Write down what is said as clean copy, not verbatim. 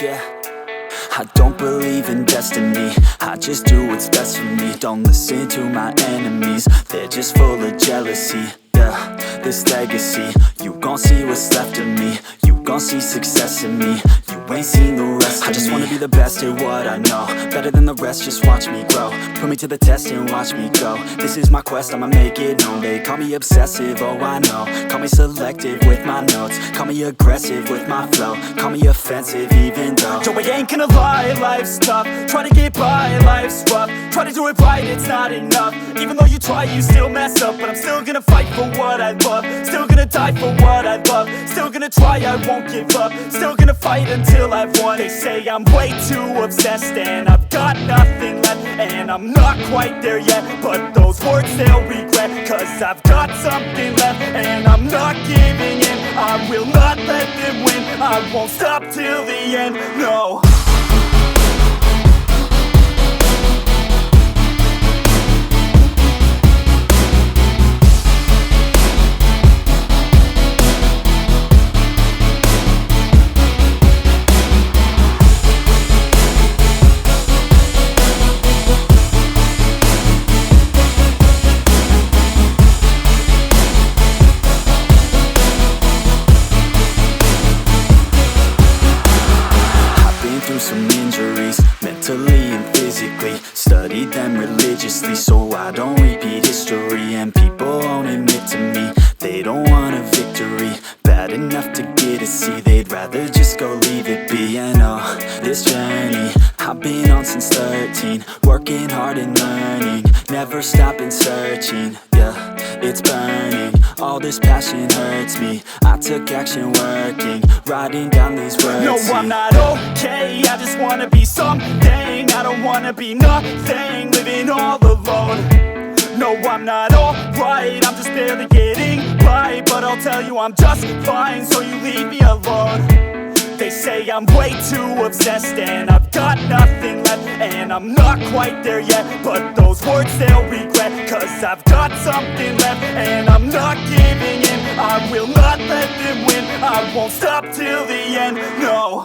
yeah. I don't believe in destiny, I just do what's best for me. Don't listen to my enemies, they're just full of jealousy. Yeah, this legacy, you gon' see what's left of me. You gon' see success in me, you ain't seen the rest of me. I just wanna be the best at what I know, better than the rest, just watch me grow. Put me to the test and watch me go. This is my quest, I'ma make it known. They call me obsessive, oh I know. Call me selective with my notes, call me aggressive with my flow. Call me offensive even though yo, I ain't gonna lie, life's tough. Try to get by, life's rough. Try to do it right, it's not enough. Even though you try, you still mess up. But I'm still gonna fight for what I love, still gonna die for what I love, still gonna try, I won't give up, still gonna fight until I've won. They say I'm way too obsessed and I've got nothing left, and I'm not quite there yet, but those words they'll regret, cause I've got something left and I'm not giving in. I will not let them win, I won't stop till the end, no. Some injuries, mentally and physically. Studied them religiously so I don't repeat history. And people won't admit to me they don't want a victory bad enough to get a C. They'd rather just go leave it be. And oh, this journey I've been on since 13, working hard and learning, never stopping searching. Yeah, it's burning, all this passion hurts me. I took action working, writing down these words. No, I'm not okay, I just wanna be something. I don't wanna be nothing, living all alone. No, I'm not alright, I'm just barely getting by. But I'll tell you I'm just fine, so you leave me alone. They say I'm way too obsessed and I've got nothing left, and I'm not quite there yet, but those words they'll regret, cause I've got something left and I'm not giving in. I will not let them win, I won't stop till the end, no.